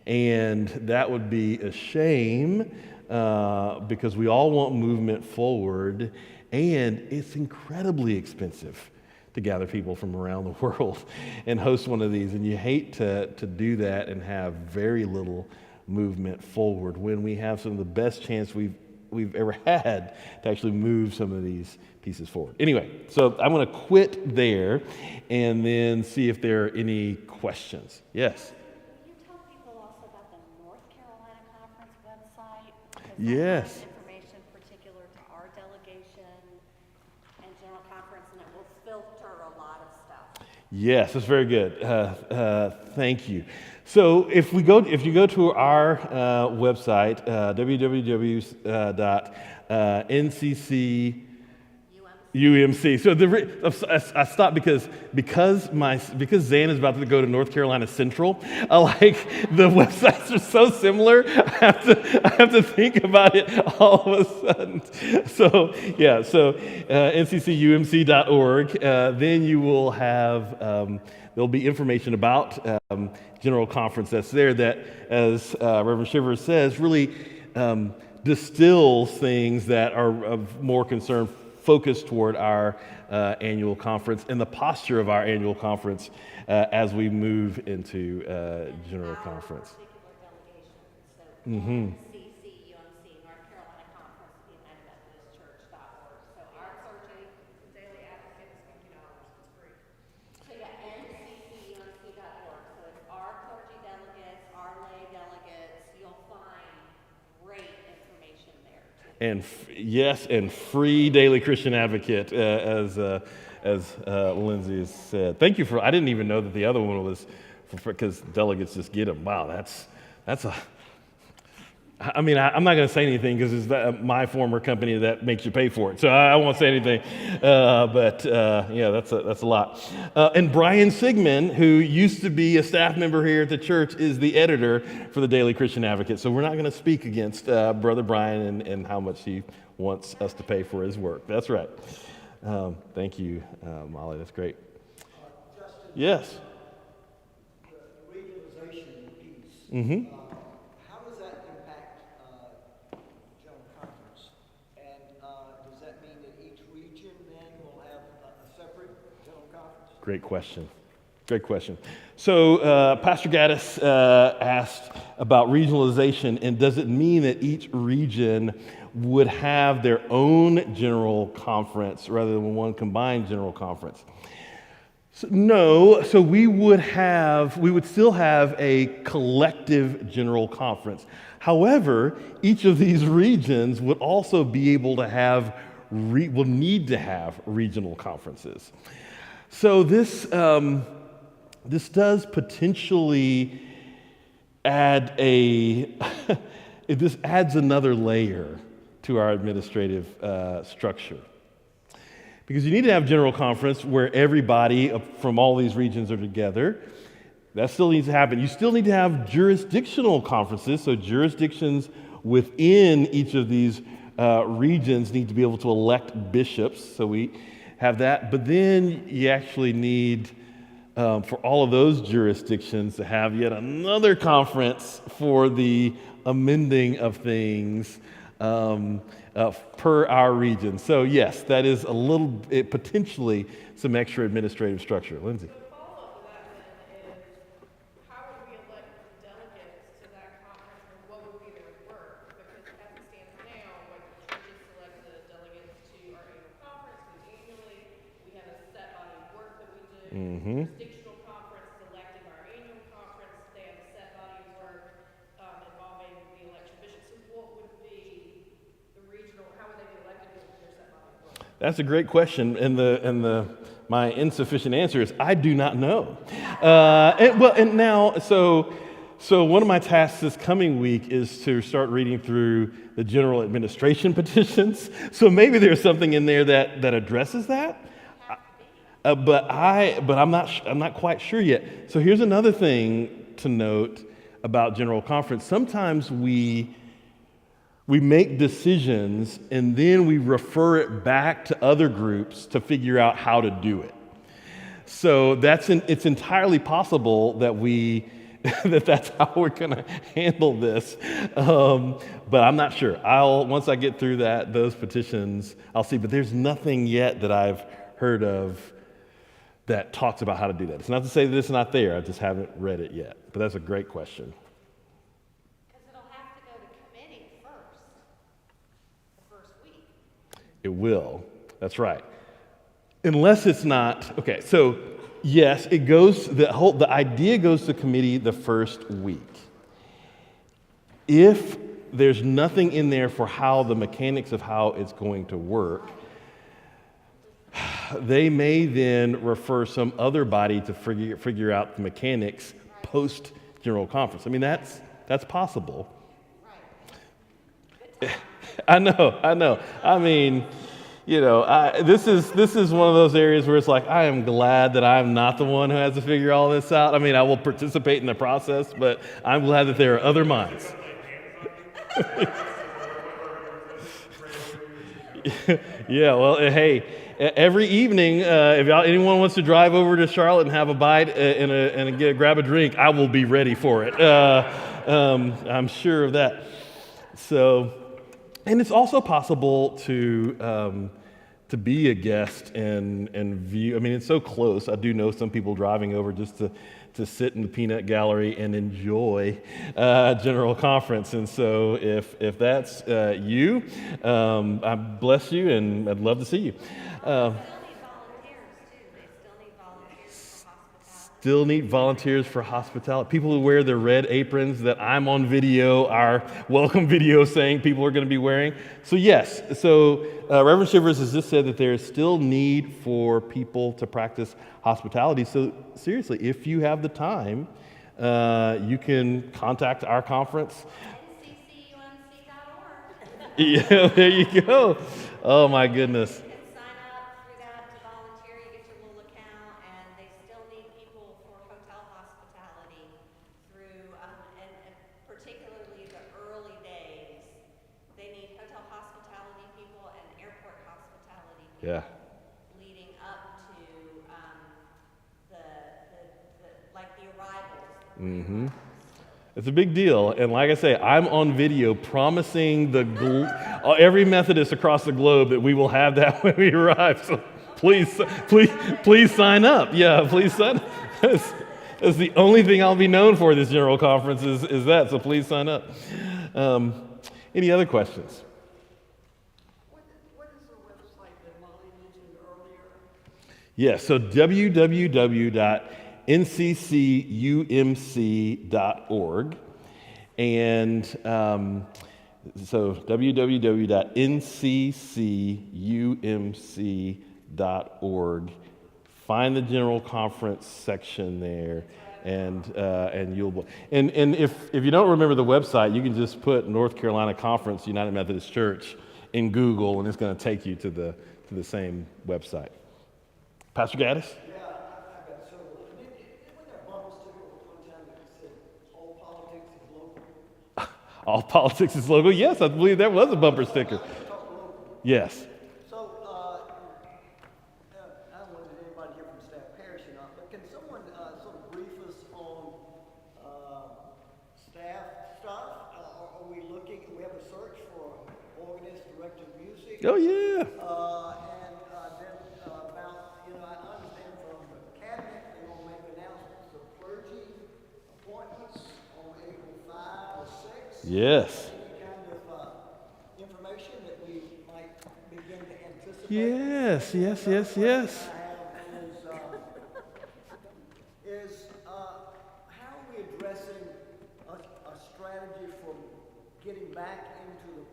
And that would be a shame because we all want movement forward, and it's incredibly expensive to gather people from around the world and host one of these. And you hate to do that and have very little movement forward when we have some of the best chance we've ever had to actually move some of these pieces forward. Anyway, so I'm going to quit there and then see if there are any questions. Yes? Can you tell people also about the North Carolina Conference website? Yes. Because that has information particular to our delegation and General Conference, and it will filter a lot of stuff. Yes, that's very good. Thank you. So if you go to our website, www.ncc UMC. So I stopped because Zan is about to go to North Carolina Central. The websites are so similar. I have to think about it all of a sudden. So nccumc.org. Then you will have there'll be information about General Conference that's there that, as Reverend Shivers says, really distills things that are of more concern, focused toward our annual conference and the posture of our annual conference as we move into General Conference. Mm-hmm. NCC, UMC, North Carolina Conference, United Methodist Church.org. So our clergy, daily advocate is $50. It's free. So NCCUMC.org. So it's our clergy delegates, our lay delegates. You'll find great information there. And and free Daily Christian Advocate, as Lindsay has said. Thank you I didn't even know that the other one was because delegates just get them. Wow, that's a. I'm not going to say anything because it's my former company that makes you pay for it, so I won't say anything. That's a lot. And Brian Sigmund, who used to be a staff member here at the church, is the editor for the Daily Christian Advocate. So we're not going to speak against Brother Brian and how much he wants us to pay for his work. That's right. Thank you, Molly. That's great. Justin, yes. The regionalization piece. Mm-hmm. How does that impact General Conference? And does that mean that each region then will have a separate General Conference? Great question. So Pastor Gaddis asked about regionalization, and does it mean that each region would have their own general conference rather than one combined general conference? So, no. So we would still have a collective general conference. However, each of these regions would also be able to will need to have regional conferences. So this does potentially add this adds another layer to our administrative structure. Because you need to have general conference where everybody from all these regions are together. That still needs to happen. You still need to have jurisdictional conferences, so jurisdictions within each of these regions need to be able to elect bishops, so we have that. But then you actually need, for all of those jurisdictions, to have yet another conference for the amending of things per our region. So yes, that is potentially some extra administrative structure. Lindsay. The follow-up to that then is, how would we elect delegates to that conference and what would be their work? Because as it stands now, like the churches select the delegates to our annual conference, because annually we have a set body of work that we do. Jurisdictional conference is electing our annual conference, they have a set body of work involving the election of bishops. So what would be the regional, how would they be elected with their set body of work? That's a great question, and my insufficient answer is I do not know. So one of my tasks this coming week is to start reading through the general administration petitions. So maybe there's something in there that addresses that. But I'm not quite sure yet. So here's another thing to note about General Conference. Sometimes we make decisions and then we refer it back to other groups to figure out how to do it. So it's entirely possible that that's how we're going to handle this. But I'm not sure. Once I get through those petitions, I'll see. But there's nothing yet that I've heard of that talks about how to do that. It's not to say that it's not there. I just haven't read it yet. But that's a great question. Because it'll have to go to committee first, the first week. It will. That's right. Unless it's not, okay, so yes, the idea goes to committee the first week. If there's nothing in there for how the mechanics of how it's going to work, they may then refer some other body to figure out the mechanics post general conference. I mean, that's possible. Right. I know. I mean, this is one of those areas where it's like, I am glad that I'm not the one who has to figure all this out. I mean, I will participate in the process, but I'm glad that there are other minds. Yeah, well, hey, every evening, if anyone wants to drive over to Charlotte and have a bite and grab a drink, I will be ready for it. I'm sure of that. So, and it's also possible to be a guest and view. I mean, it's so close. I do know some people driving over just to sit in the peanut gallery and enjoy General Conference. And so if that's you, I bless you and I'd love to see you. Still need volunteers for hospitality. People who wear the red aprons that I'm on video, our welcome video saying people are going to be wearing. So yes, Reverend Shivers has just said that there is still need for people to practice hospitality. So seriously, if you have the time, you can contact our conference. nccumc.org. Yeah, there you go. Oh my goodness. Yeah. Leading up to the arrivals. Mm-hmm. It's a big deal, and like I say, I'm on video promising every Methodist across the globe that we will have that when we arrive. So please sign up. Yeah, please sign up. That's the only thing I'll be known for this General Conference is that. So please sign up. Any other questions? Yes, so www.nccumc.org, and so www.nccumc.org. Find the General Conference section there, and you'll if you don't remember the website, you can just put North Carolina Conference United Methodist Church in Google, and it's going to take you to the same website. Pastor Gaddis? Yeah, I got several. When there bumper sticker one time that said, all politics is local. All politics is local. Yes, I believe there was a bumper sticker. Yes. So, I don't know if there's anybody here from staff parish or not, but can someone sort of brief us on staff stuff? Are we looking, we have a search for organist, director of music? Oh, yeah. And then about, I understand from the cabinet, they're going to make announcements of clergy appointments on April 5 or 6. Yes. Any kind of information that we might begin to anticipate? Yes. I have is how are we addressing a strategy for getting back into the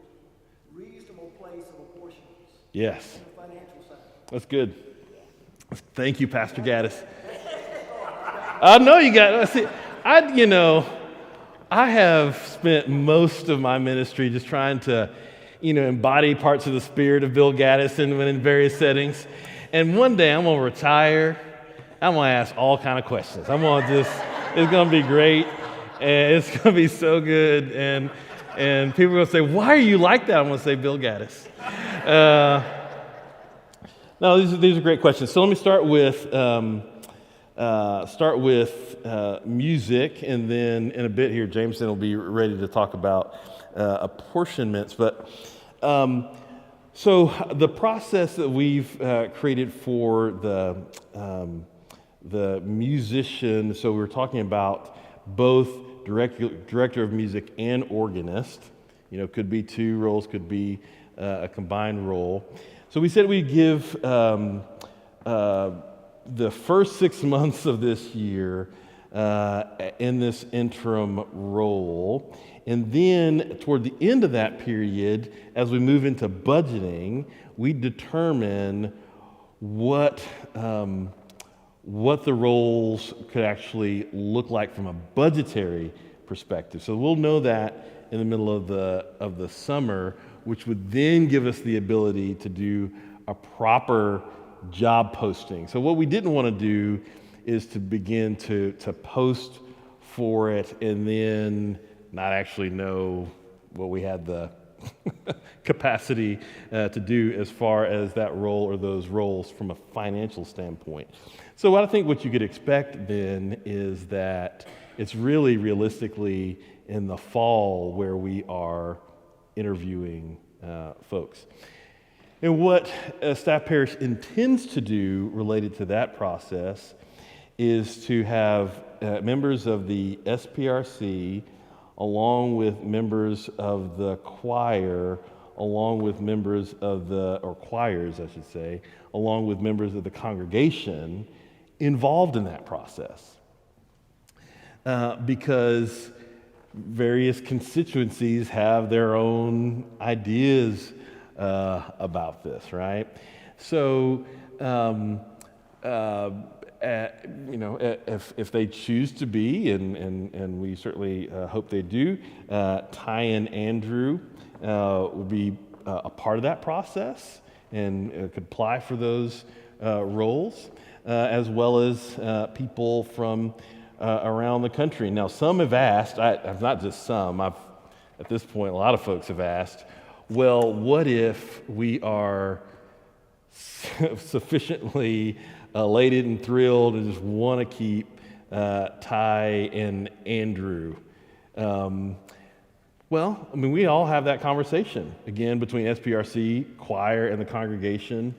reasonable place of apportionments Yes. in the financial side? That's good. Thank you, Pastor Gaddis. I know you got. See, I have spent most of my ministry just trying to, embody parts of the spirit of Bill Gaddis in various settings. And one day I'm gonna retire. I'm gonna ask all kind of questions. It's gonna be great, and it's gonna be so good. And people are gonna say, "Why are you like that?" I'm gonna say, "Bill Gaddis." No, these are great questions. So let me start with music, and then in a bit here, Jameson will be ready to talk about apportionments. But so the process that we've created for the musician. So we're talking about both director of music and organist. Could be two roles, could be a combined role. So we said we'd give the first 6 months of this year in this interim role. And then toward the end of that period, as we move into budgeting, we determine what the roles could actually look like from a budgetary perspective. So we'll know that in the middle of the summer, which would then give us the ability to do a proper job posting. So what we didn't want to do is to begin to post for it and then not actually know what we had the capacity to do as far as that role or those roles from a financial standpoint. So I think what you could expect then is that it's really realistically in the fall where we are interviewing folks. And what Staff Parish intends to do related to that process is to have members of the SPRC along with members of the choir, along with members of or choirs, I should say, along with members of the congregation involved in that process. Because various constituencies have their own ideas about this, right? So, if they choose to be, and we certainly hope they do, Ty and Andrew would be a part of that process and could apply for those roles, as well as people from around the country. Now, some have asked, not just some, at this point, a lot of folks have asked, well, what if we are sufficiently elated and thrilled and just want to keep Ty and Andrew? Well, we all have that conversation, again, between SPRC, choir, and the congregation.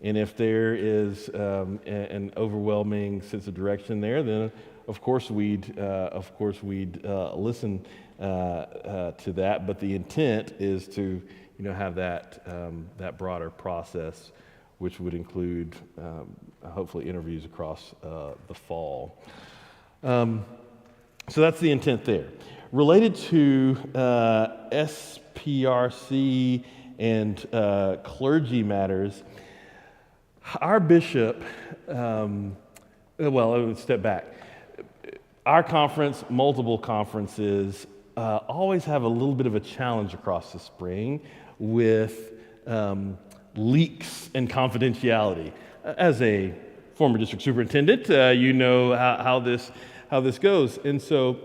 And if there is an overwhelming sense of direction there, then of course we'd listen to that. But the intent is to have that broader process, which would include hopefully interviews across the fall. So that's the intent there. Related to SPRC and clergy matters, our bishop, let's step back. Our conference, multiple conferences, always have a little bit of a challenge across the spring with leaks and confidentiality. As a former district superintendent, you know how this goes. And so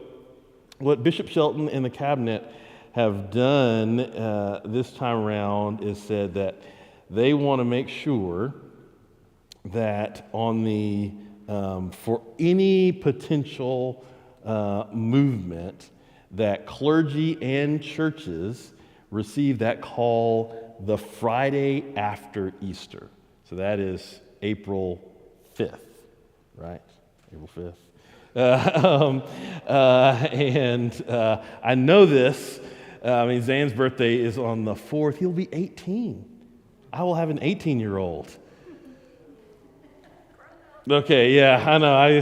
what Bishop Shelton and the cabinet have done this time around is said that they want to make sure that on the for any potential movement, that clergy and churches receive that call the Friday after Easter. So that is April 5th, right? April 5th. I know this. Zan's birthday is on the 4th. He'll be 18. I will have an 18-year-old. Okay, yeah, I know.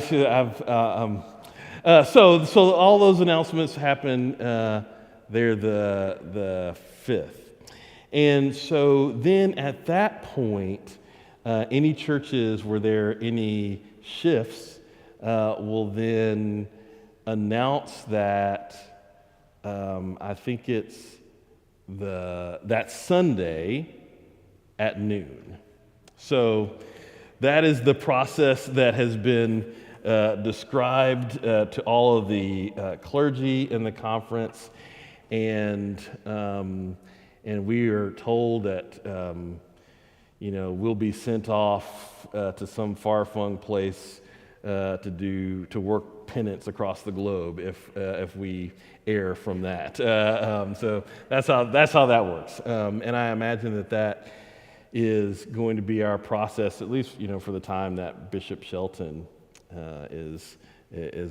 So all those announcements happen there the 5th. And so then at that point, any churches where there are any shifts will then announce that I think it's that Sunday at noon. So that is the process that has been described to all of the clergy in the conference, and we are told that we'll be sent off to some far-flung place to work penance across the globe if we err from that. So that's how that works, and I imagine that is going to be our process, at least for the time that Bishop Shelton is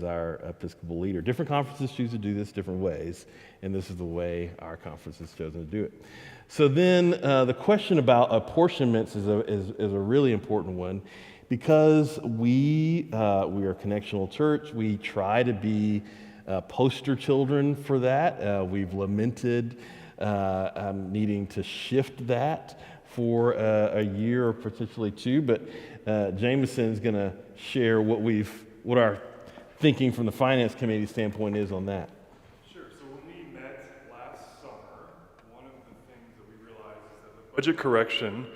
our Episcopal leader. Different conferences choose to do this different ways, and this is the way our conference has chosen to do it. So then the question about apportionments is a really important one, because we are a connectional church. We try to be poster children for that. We've lamented needing to shift that for a year or potentially two, but Jameson's going to share what our thinking from the finance committee standpoint is on that. Sure. So when we met last summer, one of the things that we realized is that the budget correction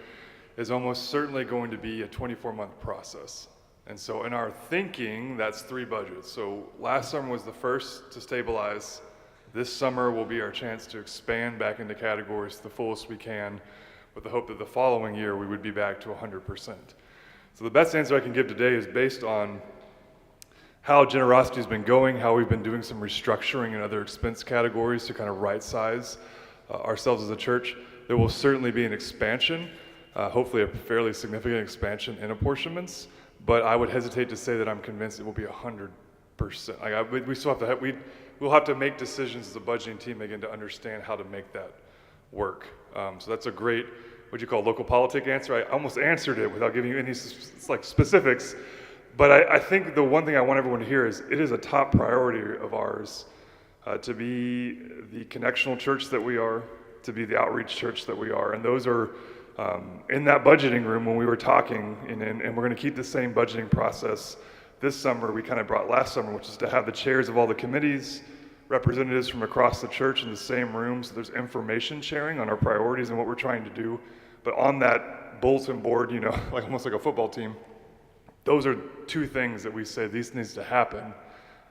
is almost certainly going to be a 24-month process. And so in our thinking, that's 3 budgets. So last summer was the first to stabilize. This summer will be our chance to expand back into categories to the fullest we can, with the hope that the following year we would be back to 100%. So the best answer I can give today is based on how generosity has been going, how we've been doing some restructuring in other expense categories to kind of right-size ourselves as a church. There will certainly be an expansion, hopefully a fairly significant expansion in apportionments, but I would hesitate to say that I'm convinced it will be 100%. We still have to we'll have to make decisions as a budgeting team again to understand how to make that work. So that's a great, what you call local politic answer. I almost answered it without giving you any specifics, but I think the one thing I want everyone to hear is it is a top priority of ours to be the connectional church that we are, to be the outreach church that we are, and those are in that budgeting room when we were talking, and we're going to keep the same budgeting process this summer we kind of brought last summer, which is to have the chairs of all the committees, representatives from across the church in the same room, so there's information sharing on our priorities and what we're trying to do. But on that bulletin board, like almost like a football team, those are 2 things that we say these needs to happen.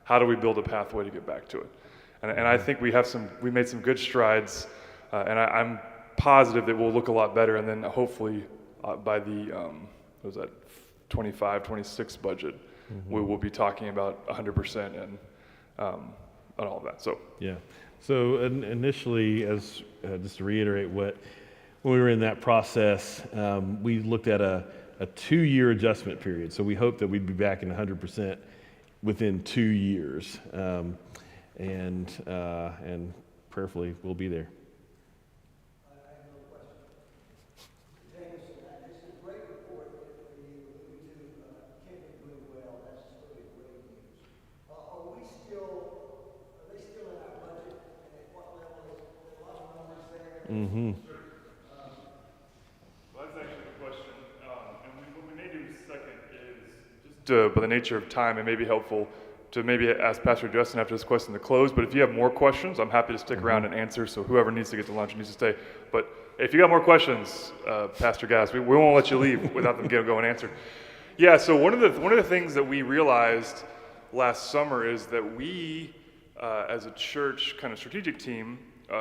How do we build a pathway to get back to it? And I think we made some good strides, and I'm positive that we'll look a lot better, and then hopefully by the 25, 26 budget, we will be talking about 100% and all of that. So yeah. So initially, as just to reiterate when we were in that process, we looked at a 2-year adjustment period. So we hoped that we'd be back in 100% within 2 years, and prayerfully we'll be there. Mm-hmm. Well, that's actually the question. And what we may do second is just by the nature of time, it may be helpful to maybe ask Pastor Justin after this question to close. But if you have more questions, I'm happy to stick around and answer. So whoever needs to get to lunch needs to stay. But if you got more questions, Pastor Gass, we won't let you leave without them going answered. Yeah, so one of the things that we realized last summer is that we, as a church kind of strategic team,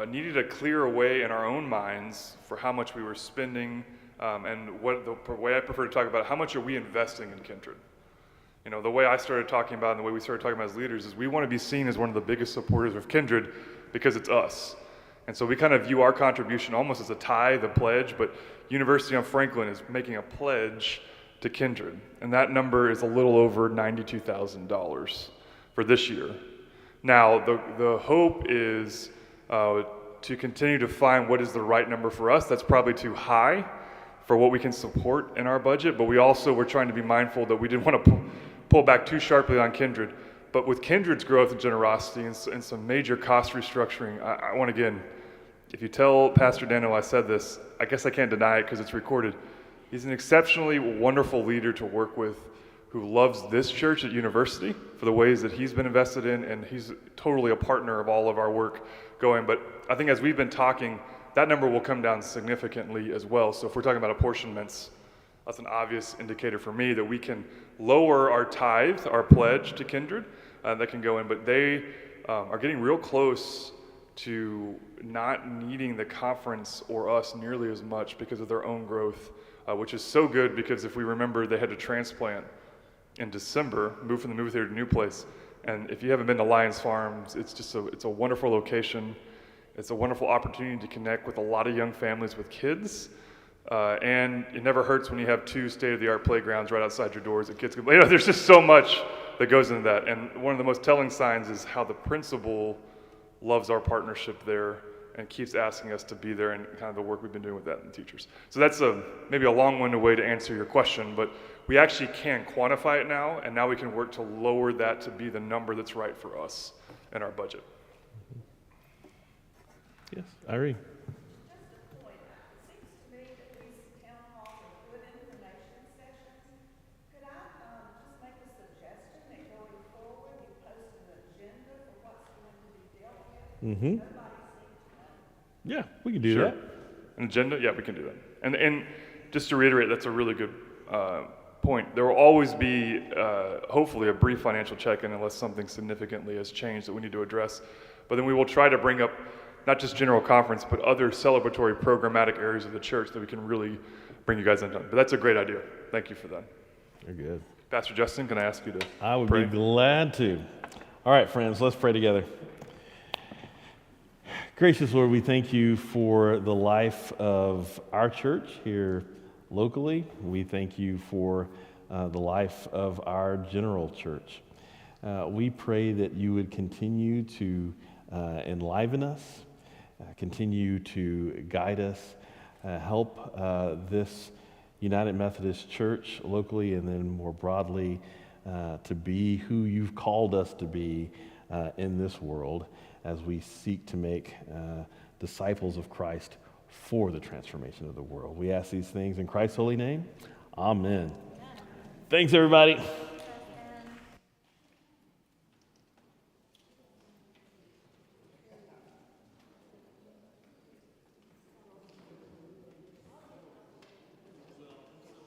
needed to clear a way in our own minds for how much we were spending, and the way I prefer to talk about it, how much are we investing in Kindred? You know, the way I started talking about and the way we started talking about as leaders is we want to be seen as one of the biggest supporters of Kindred because it's us. And so we kind of view our contribution almost as a tithe, a pledge, but University of Franklin is making a pledge to Kindred. And that number is a little over $92,000 for this year. Now, the hope is to continue to find what is the right number for us. That's probably too high for what we can support in our budget, but we also were trying to be mindful that we didn't want to pull back too sharply on Kindred. But with Kindred's growth and generosity and some major cost restructuring, I want to, again, if you tell Pastor Daniel I said this, I guess I can't deny it because it's recorded. He's an exceptionally wonderful leader to work with who loves this church at University for the ways that he's been invested in, and he's totally a partner of all of our work going. But I think as we've been talking, that number will come down significantly as well. So if we're talking about apportionments, that's an obvious indicator for me that we can lower our tithe, our pledge to Kindred, that can go in, but they are getting real close to not needing the conference or us nearly as much because of their own growth, which is so good because if we remember, they had to transplant in December, move from the movie theater to a new place. And if you haven't been to Lions Farms, it's a wonderful location. It's a wonderful opportunity to connect with a lot of young families with kids. And it never hurts when you have 2 state-of-the-art playgrounds right outside your doors that kids can play. You know, there's just so much that goes into that. And one of the most telling signs is how the principal loves our partnership there and keeps asking us to be there, and kind of the work we've been doing with that and teachers. So that's maybe a long-winded way to answer your question, but we actually can quantify it now, and now we can work to lower that to be the number that's right for us in our budget. Yes, Irene. Just a point, it seems to me that these town halls are good information sessions. Could I just make a suggestion that going forward, you post an agenda for what's going to be dealt with? Mm-hmm. Nobody seems to know. Yeah, we can do Sure. that. An agenda? Yeah, we can do that. And just to reiterate, that's a really good point. There will always be, hopefully, a brief financial check-in unless something significantly has changed that we need to address. But then we will try to bring up not just general conference, but other celebratory programmatic areas of the church that we can really bring you guys into. But that's a great idea. Thank you for that. You're good. Pastor Justin, can I ask you to I would pray? be glad to. All right, friends, let's pray together. Gracious Lord, we thank you for the life of our church here locally. We thank you for the life of our general church. We pray that you would continue to enliven us, continue to guide us, help this United Methodist Church locally and then more broadly to be who you've called us to be in this world as we seek to make disciples of Christ for the transformation of the world. We ask these things in Christ's holy name. Amen. Thanks, everybody.